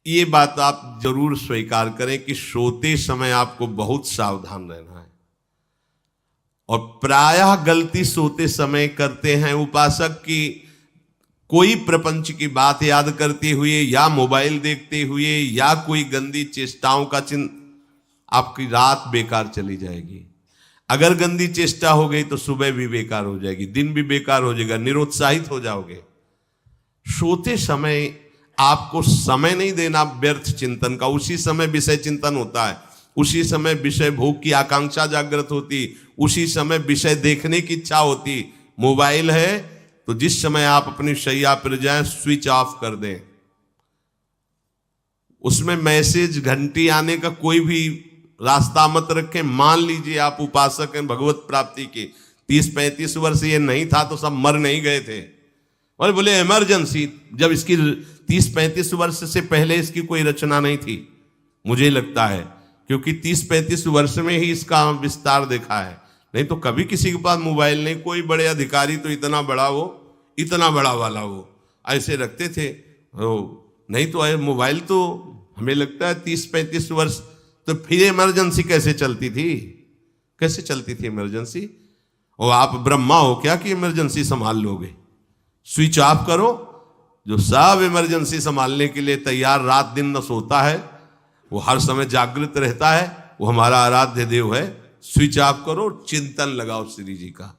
ये बात आप जरूर स्वीकार करें कि सोते समय आपको बहुत सावधान रहना है। और प्रायः गलती सोते समय करते हैं उपासक की, कोई प्रपंच की बात याद करते हुए या मोबाइल देखते हुए या कोई गंदी चेष्टाओं का आपकी रात बेकार चली जाएगी। अगर गंदी चेष्टा हो गई तो सुबह भी बेकार हो जाएगी, दिन भी बेकार हो जाएगा, निरुत्साहित हो जाओगे। सोते समय आपको समय नहीं देना व्यर्थ चिंतन का। उसी समय विषय चिंतन होता है, उसी समय विषय भोग की आकांक्षा जागृत होती, उसी समय विषय देखने की इच्छा होती। मोबाइल है तो जिस समय आप अपनी शैया पर जाएं स्विच ऑफ कर दें। उसमें मैसेज घंटी आने का कोई भी रास्ता मत रखें। मान लीजिए आप उपासक हैं भगवत प्राप्ति के, 30-35 वर्ष ये नहीं था तो सब मर नहीं गए थे। और बोले इमरजेंसी, जब इसकी 30-35 वर्ष से पहले इसकी कोई रचना नहीं थी, मुझे लगता है, क्योंकि 30-35 वर्ष में ही इसका विस्तार देखा है। नहीं तो कभी किसी के पास मोबाइल नहीं। कोई बड़े अधिकारी तो इतना बड़ा वो, इतना बड़ा वाला वो ऐसे रखते थे। नहीं तो मोबाइल तो हमें लगता है 30-35 वर्ष। तो फिर इमरजेंसी कैसे चलती थी? कैसे चलती थी इमरजेंसी? और आप ब्रह्मा हो क्या कि इमरजेंसी संभाल लोगे? स्विच ऑफ करो। जो सब इमरजेंसी संभालने के लिए तैयार, रात दिन न सोता है, वो हर समय जागृत रहता है, वो हमारा आराध्य देव है। स्विच ऑफ करो, चिंतन लगाओ श्री जी का।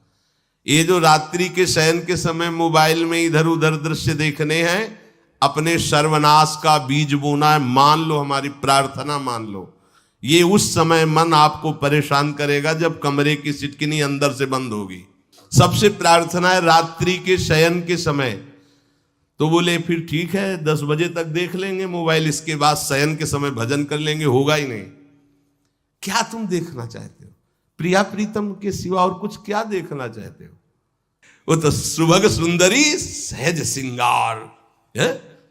ये जो रात्रि के शयन के समय मोबाइल में इधर उधर दृश्य देखने हैं, अपने सर्वनाश का बीज बोना है। मान लो, हमारी प्रार्थना मान लो, ये उस समय मन आपको परेशान करेगा जब कमरे की सिटकिनी अंदर से बंद होगी। सबसे प्रार्थना है रात्रि के शयन के समय। तो बोले फिर ठीक है 10 बजे तक देख लेंगे मोबाइल, इसके बाद शयन के समय भजन कर लेंगे। होगा ही नहीं। क्या तुम देखना चाहते हो? प्रिया प्रीतम के सिवा और कुछ क्या देखना चाहते हो? वो तो सुभग सुंदरी सहज सिंगार,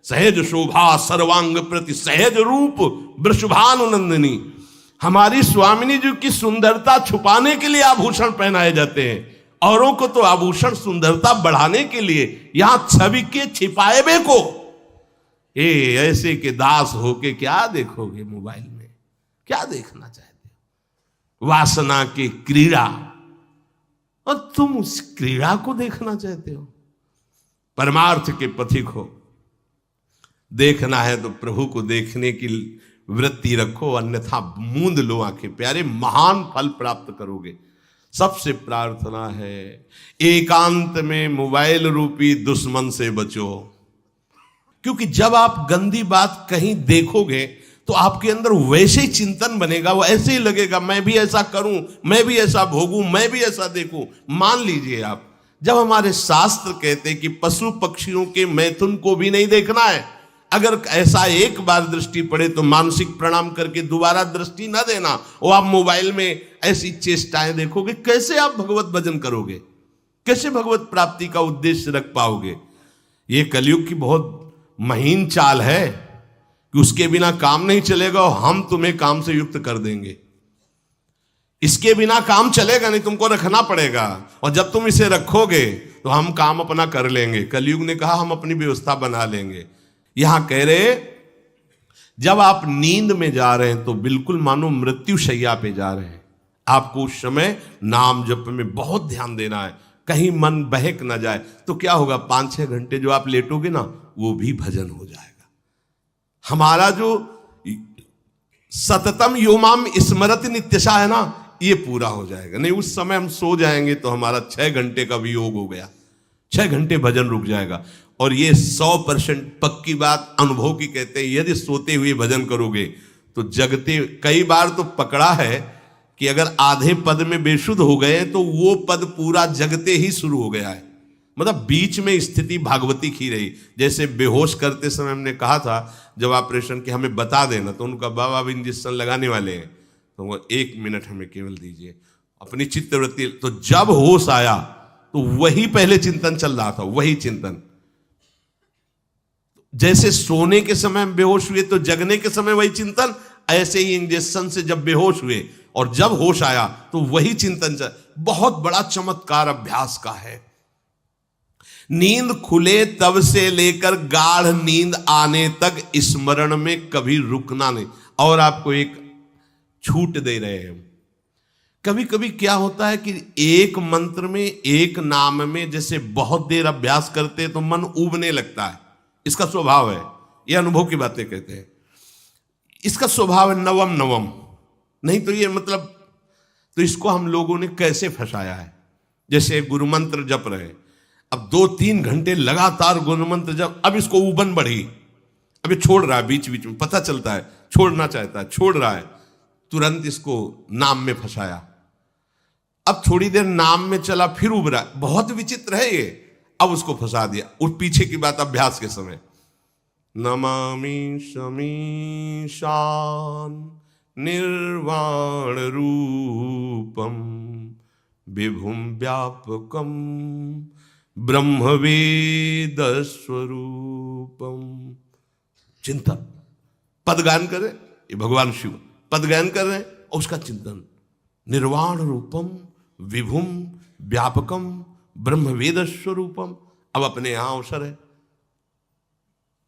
सहज शोभा सर्वांग प्रति सहज रूप वृषभानुनंदिनी। हमारी स्वामिनी जी की सुंदरता छुपाने के लिए आभूषण पहनाए जाते हैं, औरों को तो आभूषण सुंदरता बढ़ाने के लिए। यहां छवि के छिपाए बे को ऐसे के दास होके क्या देखोगे मोबाइल में? क्या देखना चाहते हो? वासना की क्रीड़ा, और तुम उस क्रीड़ा को देखना चाहते हो? परमार्थ के पथिक हो। देखना है तो प्रभु को देखने की वृत्ति रखो, अन्यथा मूंद लो आंखें। प्यारे, महान फल प्राप्त करोगे। सबसे प्रार्थना है एकांत में मोबाइल रूपी दुश्मन से बचो। क्योंकि जब आप गंदी बात कहीं देखोगे तो आपके अंदर वैसे ही चिंतन बनेगा, वो ऐसे ही लगेगा मैं भी ऐसा करूं, मैं भी ऐसा भोगूं, मैं भी ऐसा देखूं। मान लीजिए आप, जब हमारे शास्त्र कहते हैं कि पशु पक्षियों के मैथुन को भी नहीं देखना है, अगर ऐसा एक बार दृष्टि पड़े तो मानसिक प्रणाम करके दोबारा दृष्टि न देना। और आप मोबाइल में ऐसी चेष्टाएं देखोगे, कैसे आप भगवत भजन करोगे? कैसे भगवत प्राप्ति का उद्देश्य रख पाओगे? ये कलयुग की बहुत महीन चाल है कि उसके बिना काम नहीं चलेगा और हम तुम्हें काम से युक्त कर देंगे। इसके बिना काम चलेगा नहीं, तुमको रखना पड़ेगा। और जब तुम इसे रखोगे तो हम काम अपना कर लेंगे। कलयुग ने कहा हम अपनी व्यवस्था बना लेंगे। यहां कह रहे जब आप नींद में जा रहे हैं तो बिल्कुल मानो मृत्यु शैया पे जा रहे हैं। आपको उस समय नाम जप में बहुत ध्यान देना है, कहीं मन बहक ना जाए। तो क्या होगा, 5-6 घंटे जो आप लेटोगे ना, वो भी भजन हो जाएगा। हमारा जो सततम योमाम स्मरति नित्यशा है ना, ये पूरा हो जाएगा। नहीं, उस समय हम सो जाएंगे तो हमारा 6 घंटे का वियोग हो गया, 6 घंटे भजन रुक जाएगा। और ये 100% पक्की बात अनुभव की कहते हैं, यदि सोते हुए भजन करोगे तो जगते। कई बार तो पकड़ा है कि अगर आधे पद में बेशुद्ध हो गए तो वो पद पूरा जगते ही शुरू हो गया है। मतलब बीच में स्थिति भागवती की रही। जैसे बेहोश करते समय हमने कहा था जब ऑपरेशन के हमें बता देना, तो उनका बाबा अब इंजेक्शन लगाने वाले हैं तो वो 1 मिनट हमें केवल दीजिए, अपनी चित्तवृत्ति। तो जब होश आया तो वही पहले चिंतन चल रहा था, वही चिंतन। जैसे सोने के समय बेहोश हुए तो जगने के समय वही चिंतन, ऐसे ही इंजेक्शन से जब बेहोश हुए और जब होश आया तो वही चिंतन चल। बहुत बड़ा चमत्कार अभ्यास का है। नींद खुले तब से लेकर गाढ़ नींद आने तक स्मरण में कभी रुकना नहीं। और आपको एक छूट दे रहे हैं। कभी कभी क्या होता है कि एक मंत्र में, एक नाम में जैसे बहुत देर अभ्यास करते हैं तो मन उबने लगता है। इसका स्वभाव है, ये अनुभव की बातें कहते हैं। इसका स्वभाव है नवम नवम, नहीं तो ये मतलब, तो इसको हम लोगों ने कैसे फंसाया है। जैसे गुरु मंत्र जप रहे, अब 2-3 घंटे लगातार गुरु मंत्र जप, अब इसको उबन बढ़ी, अब ये छोड़ रहा है, बीच बीच में पता चलता है छोड़ना चाहता है, छोड़ रहा है, तुरंत इसको नाम में फंसाया। अब थोड़ी देर नाम में चला, फिर उब रहा है, बहुत विचित्र है ये, अब उसको फंसा दिया। उस पीछे की बात अभ्यास के समय, नमामि शमीशान निर्वाण रूपम विभुम व्यापकम ब्रह्मवेद स्वरूपम। चिंतन, पदगान कर रहे, ये भगवान शिव पदगान कर रहे हैं और उसका चिंतन, निर्वाण रूपम विभुम व्यापकम ब्रह्मवेद स्वरूपम। अब अपने यहां अवसर है,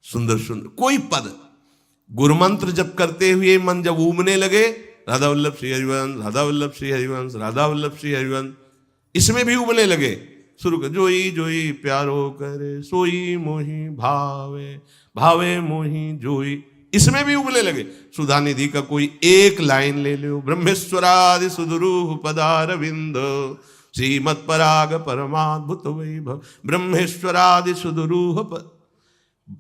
सुंदर सुंदर कोई पद गुरु मंत्र जब करते हुए मन जब उमने लगे, राधा वल्लभ श्री हरिवंश, राधा वल्लभ श्री हरिवंश, राधा वल्लभ श्री हरिवंश, इसमें भी उमने लगे, शुरू कर, जोई जोई प्यारो करे सोई मोही भावे, भावे मोही जोई, इसमें भी उबले लगे। सुधा निधि का कोई एक लाइन ले लो, ब्रह्मेश्वरादि सुदुरूह पदारविंद श्रीमत् पराग परमाद्भुत वैभव, ब्रह्मेश्वरादि सुदुरूह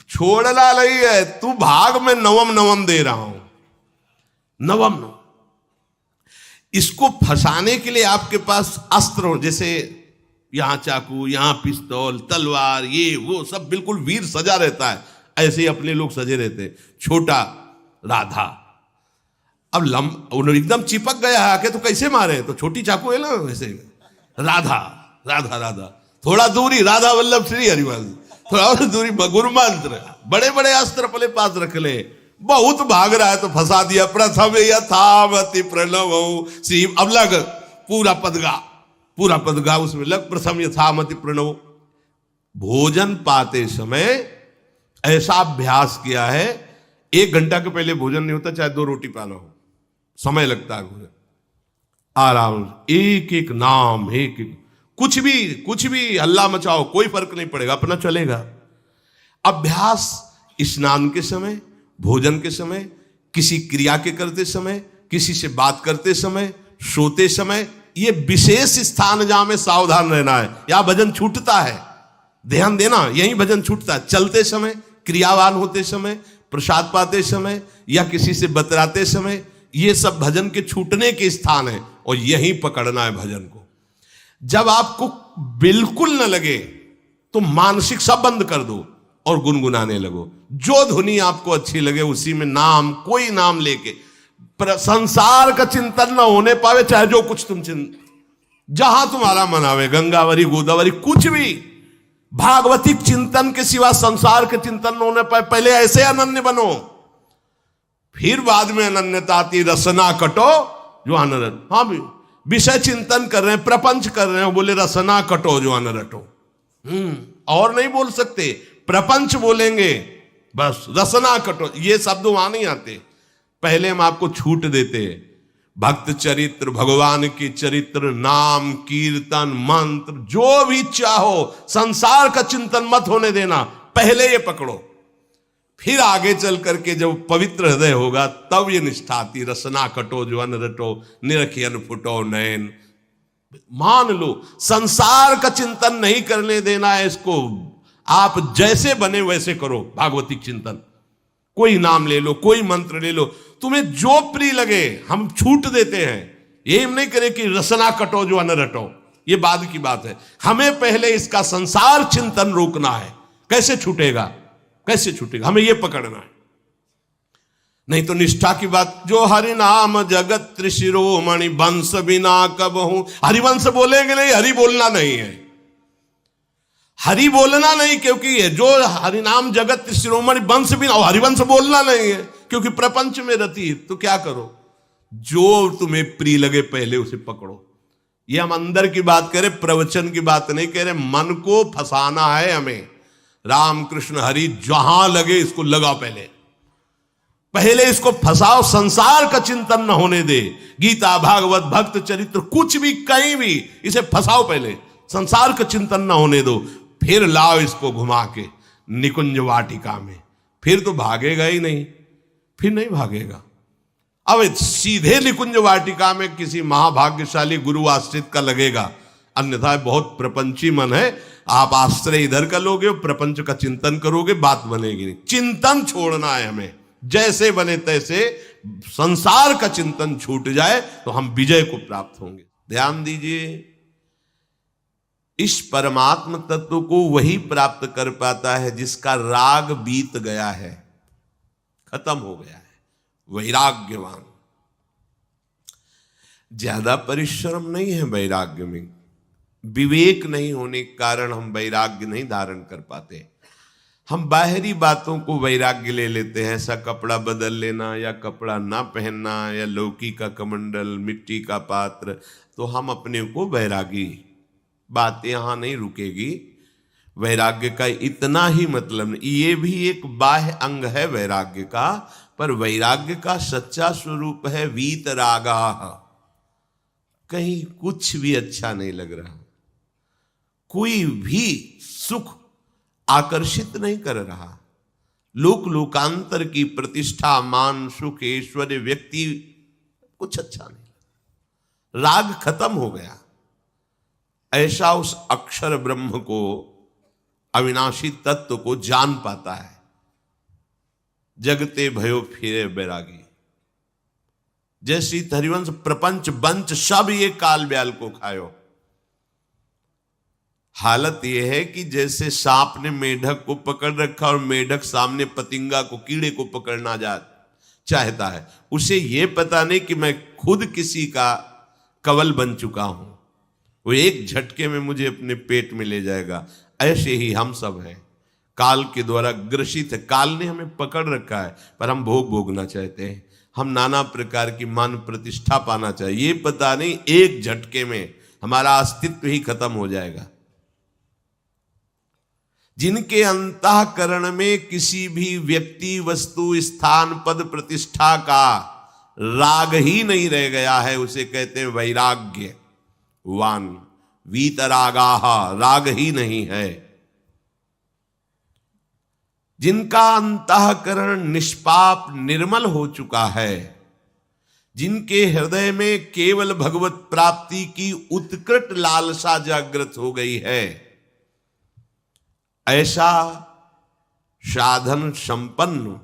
छोड़ना नहीं है, तू भाग में नवम नवम दे रहा हूं, नवम नवम। इसको फंसाने के लिए आपके पास अस्त्र हो, जैसे यहां चाकू, यहां पिस्तौल, तलवार, ये वो सब बिल्कुल वीर सजा रहता है, ऐसे ही अपने लोग सजे रहते। छोटा राधा, अब एकदम चिपक गया है आके, तो कैसे मारे, तो छोटी चाकू है ना वैसे, राधा राधा राधा, थोड़ा दूरी राधा वल्लभ श्री हरिवंश, थोड़ा और दूरी गुरु मंत्र, बड़े बड़े अस्त्र अपने पास रख ले, बहुत भाग रहा है तो फंसा दिया। प्रथम यथावति प्रणव श्री, अब लग पूरा पदगा, पूरा पदगा उसमें लग, प्रथम यथामति प्रणव। भोजन पाते समय ऐसा अभ्यास किया है, 1 घंटा के पहले भोजन नहीं होता, चाहे 2 रोटी पाना हो, समय लगता है भोजन, आराम, एक एक नाम, एक एक, कुछ भी हल्ला मचाओ, कोई फर्क नहीं पड़ेगा, अपना चलेगा। अभ्यास स्नान के समय, भोजन के समय, किसी क्रिया के करते समय, किसी से बात करते समय, सोते समय, ये विशेष स्थान जहां में सावधान रहना है। यहां भजन छूटता है, ध्यान देना, यही भजन छूटता है। चलते समय, क्रियावान होते समय, प्रसाद पाते समय या किसी से बतराते समय, ये सब भजन के छूटने के स्थान है और यही पकड़ना है भजन को। जब आपको बिल्कुल न लगे तो मानसिक सब बंद कर दो और गुनगुनाने लगो। जो धुनी आपको अच्छी लगे उसी में नाम, कोई नाम लेके, संसार का चिंतन न होने पावे, चाहे जो कुछ तुम जहां तुम्हारा मन आवे, गंगावरी गोदावरी, कुछ भी, भागवतिक चिंतन के सिवा संसार के चिंतन न होने पाए। पहले ऐसे अनन्य बनो, फिर बाद में अनन्यता आती, रसना कटो जो अनरट। हाँ भी विषय चिंतन कर रहे हैं, प्रपंच कर रहे हैं, बोले रसना कटो जो अनरटो, और नहीं बोल सकते, प्रपंच बोलेंगे बस, रसना कटो, ये शब्द वहां नहीं आते। पहले हम आपको छूट देते, भक्त चरित्र, भगवान की चरित्र, नाम, कीर्तन, मंत्र, जो भी चाहो, संसार का चिंतन मत होने देना, पहले ये पकड़ो, फिर आगे चल करके जब पवित्र हृदय होगा तब ये निष्ठा आती, रसना कटो जो अन रटो, निरखियन फुटो नयन। मान लो संसार का चिंतन नहीं करने देना है इसको, आप जैसे बने वैसे करो भागवतिक चिंतन, कोई नाम ले लो, कोई मंत्र ले लो, तुम्हें जो प्रिय लगे, हम छूट देते हैं। ये नहीं करे कि रसना कटो जो अन रटो, ये बाद की बात है। हमें पहले इसका संसार चिंतन रोकना है। कैसे छूटेगा, कैसे छूटेगा, हमें यह पकड़ना है। नहीं तो निष्ठा की बात, जो हरि नाम जगत त्रिशिरोमणि वंश बिना कबहू, हरिवंश बोलेंगे नहीं, हरि बोलना नहीं है, हरि बोलना नहीं, क्योंकि जो हरिनाम जगत शिरोमणि वंश बिना, हरिवंश बोलना नहीं है क्योंकि प्रपंच में रति। तो क्या करो, जो तुम्हें प्रिय लगे पहले उसे पकड़ो। ये हम अंदर की बात कह रहे, प्रवचन की बात नहीं कह रहे। मन को फंसाना है हमें। राम कृष्ण हरि जहां लगे इसको लगा, पहले इसको फंसाओ, संसार का चिंतन न होने दे। गीता भागवत भक्त चरित्र कुछ भी कहीं भी इसे फंसाओ, पहले संसार का चिंतन न होने दो, फिर लाओ इसको घुमा के निकुंज वाटिका में, फिर तो भागेगा ही नहीं, फिर नहीं भागेगा। अब सीधे निकुंज वाटिका में किसी महाभाग्यशाली गुरु आश्रित का लगेगा, अन्यथा बहुत प्रपंची मन है। आप आश्रय इधर का लोगे, प्रपंच का चिंतन करोगे, बात बनेगी नहीं। चिंतन छोड़ना है हमें, जैसे बने तैसे संसार का चिंतन छूट जाए तो हम विजय को प्राप्त होंगे। ध्यान दीजिए, इस परमात्म तत्व को वही प्राप्त कर पाता है जिसका राग बीत गया है, खत्म हो गया है, वैराग्यवान। ज्यादा परिश्रम नहीं है वैराग्य में, विवेक नहीं होने के कारण हम वैराग्य नहीं धारण कर पाते। हम बाहरी बातों को वैराग्य ले लेते हैं, ऐसा कपड़ा बदल लेना या कपड़ा ना पहनना या लौकी का कमंडल, मिट्टी का पात्र, तो हम अपने को वैरागी। बात यहां नहीं रुकेगी। वैराग्य का इतना ही मतलब नहीं, ये भी एक बाह्य अंग है वैराग्य का, पर वैराग्य का सच्चा स्वरूप है वीतरागा। कहीं कुछ भी अच्छा नहीं लग रहा, कोई भी सुख आकर्षित नहीं कर रहा, लोक लोकांतर की प्रतिष्ठा, मान, सुख, ऐश्वर्य, व्यक्ति, कुछ अच्छा नहीं, राग खत्म हो गया। ऐसा उस अक्षर ब्रह्म को, अविनाशी तत्व को जान पाता है। जगते भयो फिरे बैरागी। जैसी हरिवंश प्रपंच बंच सब ये काल ब्याल को खायो। हालत यह है कि जैसे सांप ने मेढक को पकड़ रखा और मेढक सामने पतिंगा को, कीड़े को पकड़ना चाहता है, उसे यह पता नहीं कि मैं खुद किसी का कवल बन चुका हूं, वो एक झटके में मुझे अपने पेट में ले जाएगा। ऐसे ही हम सब हैं, काल के द्वारा ग्रसित है। काल ने हमें पकड़ रखा है, पर हम भोगना चाहते हैं। हम नाना प्रकार की मान प्रतिष्ठा पाना चाहिए, ये पता नहीं एक झटके में हमारा अस्तित्व ही खत्म हो जाएगा। जिनके अंतःकरण में किसी भी व्यक्ति, वस्तु, स्थान, पद, प्रतिष्ठा का राग ही नहीं रह गया है, उसे कहते हैं वैराग्य वान। वीतरागाह, राग ही नहीं है। जिनका अंतःकरण निष्पाप निर्मल हो चुका है, जिनके हृदय में केवल भगवत प्राप्ति की उत्कट लालसा जागृत हो गई है, ऐसा साधन संपन्न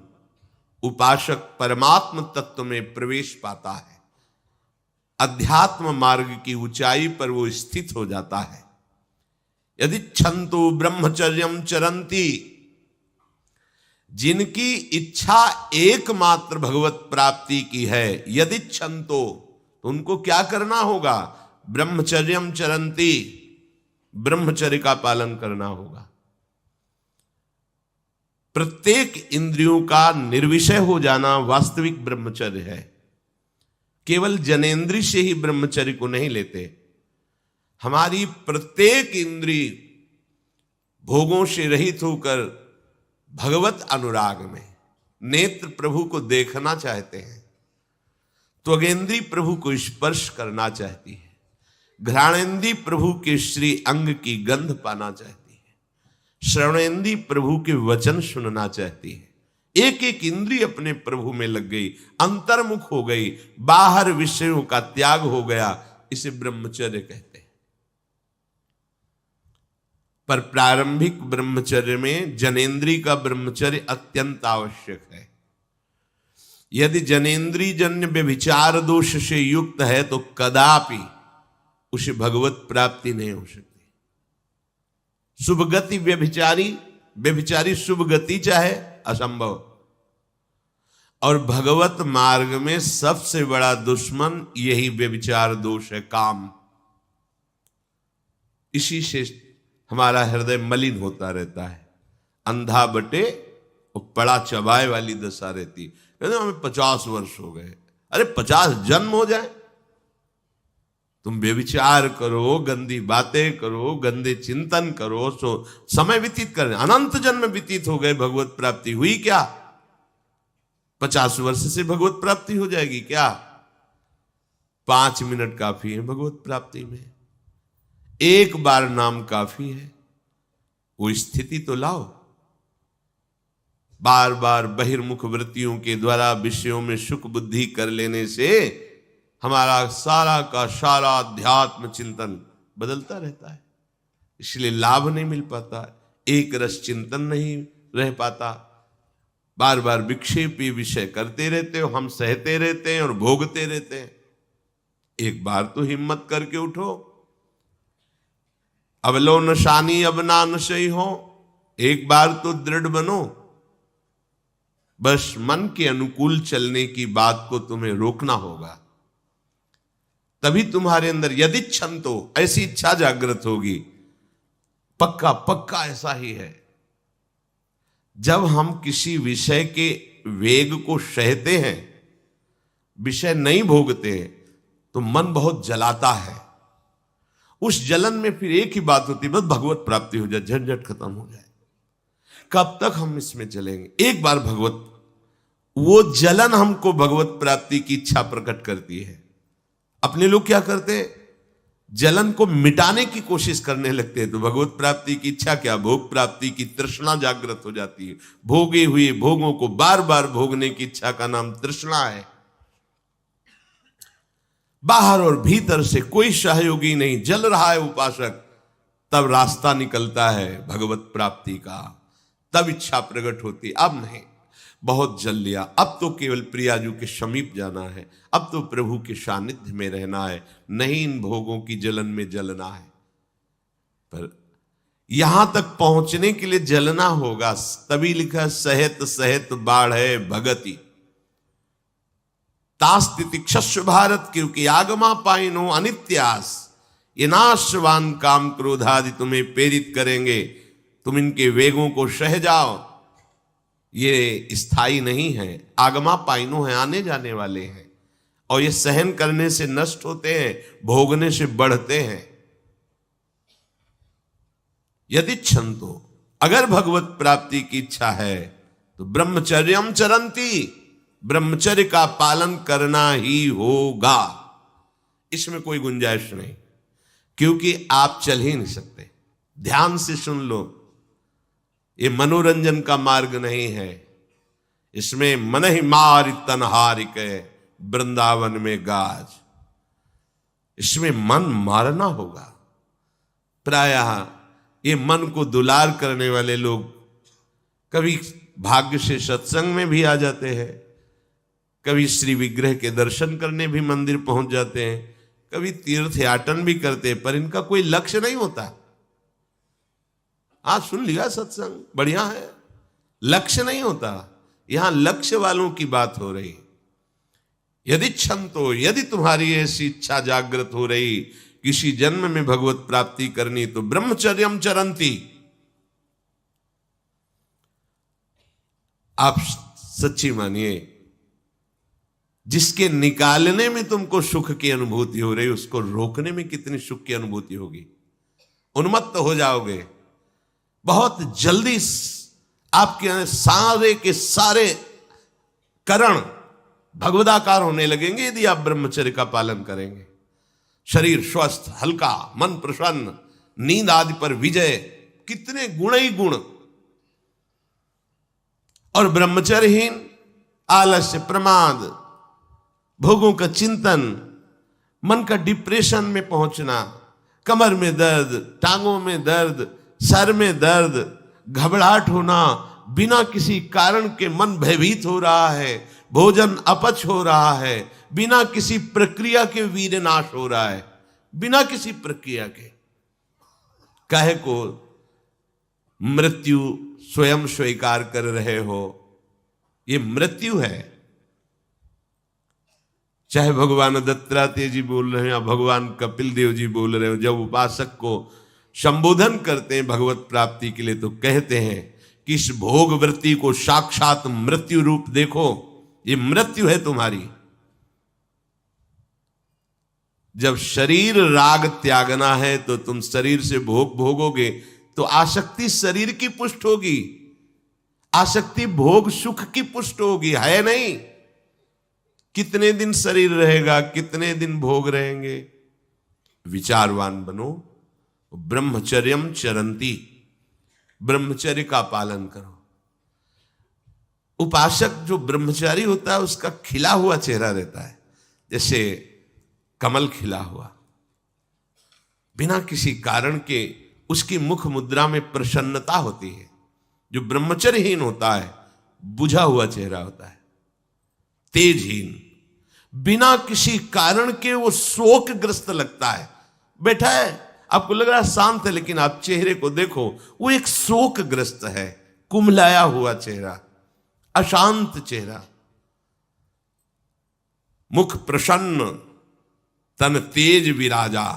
उपासक परमात्म तत्व में प्रवेश पाता है। अध्यात्म मार्ग की ऊंचाई पर वो स्थित हो जाता है। यदि छंतु ब्रह्मचर्यम चरंती, जिनकी इच्छा एकमात्र भगवत प्राप्ति की है, यदि छंतो, तो उनको क्या करना होगा? ब्रह्मचर्यम चरंती, ब्रह्मचर्य का पालन करना होगा। प्रत्येक इंद्रियों का निर्विषय हो जाना वास्तविक ब्रह्मचर्य है। केवल जनेंद्रिय से ही ब्रह्मचर्य को नहीं लेते। हमारी प्रत्येक इंद्रिय भोगों से रहित होकर भगवत अनुराग में, नेत्र प्रभु को देखना चाहते हैं, त्वगेंद्री प्रभु को स्पर्श करना चाहती है, घ्राणेंद्री प्रभु के श्री अंग की गंध पाना चाहती है, श्रवणेंद्री प्रभु के वचन सुनना चाहती है। एक एक इंद्रिय अपने प्रभु में लग गई, अंतर्मुख हो गई, बाहर विषयों का त्याग हो गया। इसे ब्रह्मचर्य कहते हैं। पर प्रारंभिक ब्रह्मचर्य में जनेंद्रिय का ब्रह्मचर्य अत्यंत आवश्यक है। यदि जनेंद्रिय जन्य व्यभिचार दोष से युक्त है तो कदापि उसे भगवत प्राप्ति नहीं हो सकती। शुभ गति व्यभिचारी शुभ गति चाहे असंभव। और भगवत मार्ग में सबसे बड़ा दुश्मन यही व्यभिचार दोष है, काम। इसी से हमारा हृदय मलिन होता रहता है, अंधा बटे और पड़ा चबाए वाली दशा रहती। कहते हमें 50 वर्ष हो गए। अरे 50 जन्म हो जाए तुम व्यभिचार करो, गंदी बातें करो, गंदे चिंतन करो, सो समय व्यतीत कर, अनंत जन्म व्यतीत हो गए, भगवत प्राप्ति हुई क्या? 50 वर्ष से भगवत प्राप्ति हो जाएगी क्या? 5 मिनट काफी है भगवत प्राप्ति में, एक बार नाम काफी है। वो स्थिति तो लाओ। बार बार बहिर्मुख वृत्तियों के द्वारा विषयों में सुख बुद्धि कर लेने से हमारा सारा का सारा अध्यात्म चिंतन बदलता रहता है, इसलिए लाभ नहीं मिल पाता, एक रस चिंतन नहीं रह पाता। बार बार विक्षेपी विषय करते रहते हो, हम सहते रहते हैं और भोगते रहते हैं। एक बार तो हिम्मत करके उठो, अवलो नशानी अब ना नशई हो, एक बार तो दृढ़ बनो। बस मन के अनुकूल चलने की बात को तुम्हें रोकना होगा, तभी तुम्हारे अंदर यदि क्षण तो ऐसी इच्छा जागृत होगी। पक्का पक्का ऐसा ही है। जब हम किसी विषय के वेग को सहते हैं, विषय नहीं भोगते हैं, तो मन बहुत जलाता है। उस जलन में फिर एक ही बात होती है, बस भगवत प्राप्ति हो जाए, झंझट खत्म हो जाए। कब तक हम इसमें चलेंगे? एक बार भगवत, वो जलन हमको भगवत प्राप्ति की इच्छा प्रकट करती है। अपने लोग क्या करते हैं, जलन को मिटाने की कोशिश करने लगते हैं, तो भगवत प्राप्ति की इच्छा क्या, भोग प्राप्ति की तृष्णा जागृत हो जाती है। भोगे हुए भोगों को बार बार भोगने की इच्छा का नाम तृष्णा है। बाहर और भीतर से कोई सहयोगी नहीं, जल रहा है उपासक, तब रास्ता निकलता है भगवत प्राप्ति का, तब इच्छा प्रकट होती। अब नहीं, बहुत जल लिया, अब तो केवल प्रियाजू के समीप जाना है, अब तो प्रभु के सानिध्य में रहना है, नहीं इन भोगों की जलन में जलना है। पर यहां तक पहुंचने के लिए जलना होगा, तभी लिखा सहित सहित बाढ़ है भगति तास्तिति क्षस्व भारत, क्योंकि आगमा पाइनो अनित्यास, ये नाशवान काम क्रोधादि तुम्हें प्रेरित करेंगे, तुम इनके वेगों को सह जाओ, ये स्थायी नहीं है। आगमा पाइनो है, आने जाने वाले हैं, और ये सहन करने से नष्ट होते हैं, भोगने से बढ़ते हैं। यदि क्षंतो, अगर भगवत प्राप्ति की इच्छा है तो ब्रह्मचर्यम चरंती, ब्रह्मचर्य का पालन करना ही होगा, इसमें कोई गुंजाइश नहीं, क्योंकि आप चल ही नहीं सकते। ध्यान से सुन लो, ये मनोरंजन का मार्ग नहीं है, इसमें मन ही मार तनहारिक वृंदावन में गाज, इसमें मन मारना होगा। प्रायः ये मन को दुलार करने वाले लोग कभी भाग्य से सत्संग में भी आ जाते हैं, कभी श्री विग्रह के दर्शन करने भी मंदिर पहुंच जाते हैं, कभी तीर्थ याटन भी करते हैं, पर इनका कोई लक्ष्य नहीं होता। आज सुन लिया सत्संग, बढ़िया है, लक्ष्य नहीं होता। यहां लक्ष्य वालों की बात हो रही। यदि क्षंतो, यदि तुम्हारी ऐसी इच्छा जागृत हो रही किसी जन्म में भगवत प्राप्ति करनी, तो ब्रह्मचर्यम चरंती, आप सच्ची मानिए, जिसके निकालने में तुमको सुख की अनुभूति हो रही, उसको रोकने में कितनी सुख की अनुभूति होगी। उन्मत्त हो जाओगे, बहुत जल्दी आपके सारे के सारे करण भगवदाकार होने लगेंगे यदि आप ब्रह्मचर्य का पालन करेंगे। शरीर स्वस्थ, हल्का, मन प्रसन्न, नींद आदि पर विजय, कितने गुण ही गुण। और ब्रह्मचर्यहीन आलस्य, प्रमाद, भोगों का चिंतन, मन का डिप्रेशन में पहुंचना, कमर में दर्द, टांगों में दर्द, सर में दर्द, घबराहट होना, बिना किसी कारण के मन भयभीत हो रहा है, भोजन अपच हो रहा है, बिना किसी प्रक्रिया के वीर नाश हो रहा है, बिना किसी प्रक्रिया के। काहे को मृत्यु स्वयं स्वीकार कर रहे हो, ये मृत्यु है। चाहे भगवान दत्तात्रेय जी बोल रहे हैं या भगवान कपिल देव जी बोल रहे हो, जब उपासक को संबोधन करते हैं भगवत प्राप्ति के लिए, तो कहते हैं कि इस भोग वृत्ति को साक्षात मृत्यु रूप देखो, ये मृत्यु है तुम्हारी। जब शरीर राग त्यागना है तो तुम शरीर से भोग भोगोगे तो आसक्ति शरीर की पुष्ट होगी, आसक्ति भोग सुख की पुष्ट होगी, है नहीं। कितने दिन शरीर रहेगा, कितने दिन भोग रहेंगे। विचारवान बनो, ब्रह्मचर्यम चरंती, ब्रह्मचर्य का पालन करो। उपासक जो ब्रह्मचारी होता है उसका खिला हुआ चेहरा रहता है, जैसे कमल खिला हुआ, बिना किसी कारण के उसकी मुख मुद्रा में प्रसन्नता होती है। जो ब्रह्मचर्यहीन होता है बुझा हुआ चेहरा होता है, तेजहीन, बिना किसी कारण के वो शोकग्रस्त लगता है। बैठा है, आपको लग रहा है शांत है, लेकिन आप चेहरे को देखो, वो एक शोकग्रस्त है, कुम्हलाया हुआ चेहरा, अशांत चेहरा। मुख प्रसन्न, तन तेज विराजा,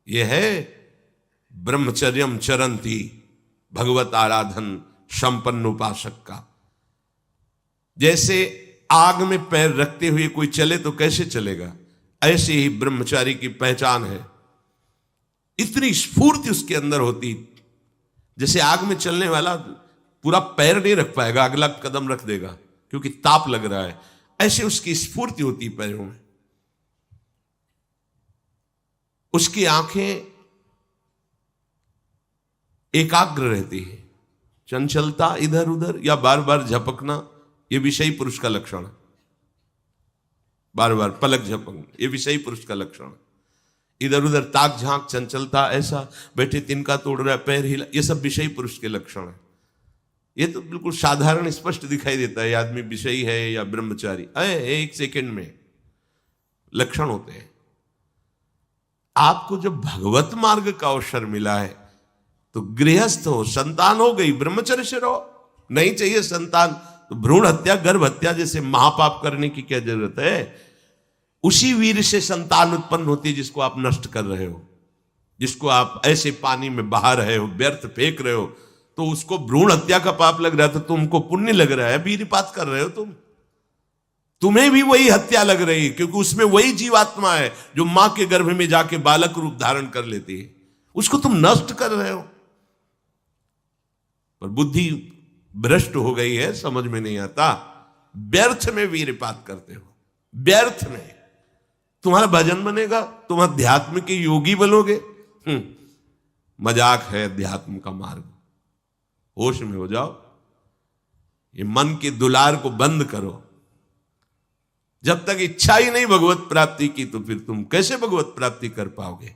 यह है ब्रह्मचर्यम चरंती, भगवत आराधन संपन्न उपासक का। जैसे आग में पैर रखते हुए कोई चले तो कैसे चलेगा, ऐसे ही ब्रह्मचारी की पहचान है। इतनी स्फूर्ति उसके अंदर होती, जैसे आग में चलने वाला पूरा पैर नहीं रख पाएगा, अगला कदम रख देगा क्योंकि ताप लग रहा है, ऐसे उसकी स्फूर्ति होती पैरों में। उसकी आंखें एकाग्र रहती है, चंचलता इधर उधर या बार बार झपकना यह विषयी पुरुष का लक्षण है। बार बार पलक झपकना यह विषयी पुरुष का लक्षण है। इधर उधर ताक झांक, चंचलता, ऐसा बैठे तिनका तोड़ रहा है, पैर हिला, ये सब विषयी पुरुष के लक्षण है। ये तो बिल्कुल साधारण स्पष्ट दिखाई देता है आदमी विषयी है या ब्रह्मचारी, एक सेकंड में लक्षण होते हैं। आपको जब भगवत मार्ग का अवसर मिला है तो गृहस्थ हो, संतान हो गई, ब्रह्मचर्य से रहो। नहीं चाहिए संतान तो भ्रूण हत्या, गर्भ हत्या जैसे महापाप करने की क्या जरूरत है। उसी वीर से संतान उत्पन्न होती है जिसको आप नष्ट कर रहे हो, जिसको आप ऐसे पानी में बहा रहे हो, व्यर्थ फेंक रहे हो, तो उसको भ्रूण हत्या का पाप लग रहा है, तो तुमको पुण्य लग रहा है, वीरपात कर रहे हो तुम्हें भी वही हत्या लग रही है, क्योंकि उसमें वही जीवात्मा है जो मां के गर्भ में जाके बालक रूप धारण कर लेती है, उसको तुम नष्ट कर रहे हो। पर बुद्धि भ्रष्ट हो गई है, समझ में नहीं आता, व्यर्थ में वीरपात करते हो, व्यर्थ में। तुम्हारा भजन बनेगा, तुम अध्यात्म के योगी बनोगे, मजाक है अध्यात्म का मार्ग। होश में हो जाओ, ये मन के दुलार को बंद करो। जब तक इच्छा ही नहीं भगवत प्राप्ति की तो फिर तुम कैसे भगवत प्राप्ति कर पाओगे।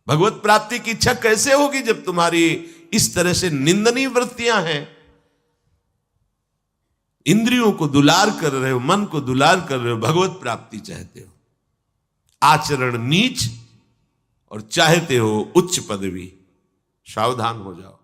भगवत प्राप्ति की इच्छा कैसे होगी जब तुम्हारी इस तरह से निंदनीय वृत्तियां हैं। इंद्रियों को दुलार कर रहे हो, मन को दुलार कर रहे हो, भगवत प्राप्ति चाहते हो, आचरण नीच और चाहते हो उच्च पदवी। सावधान हो जाओ।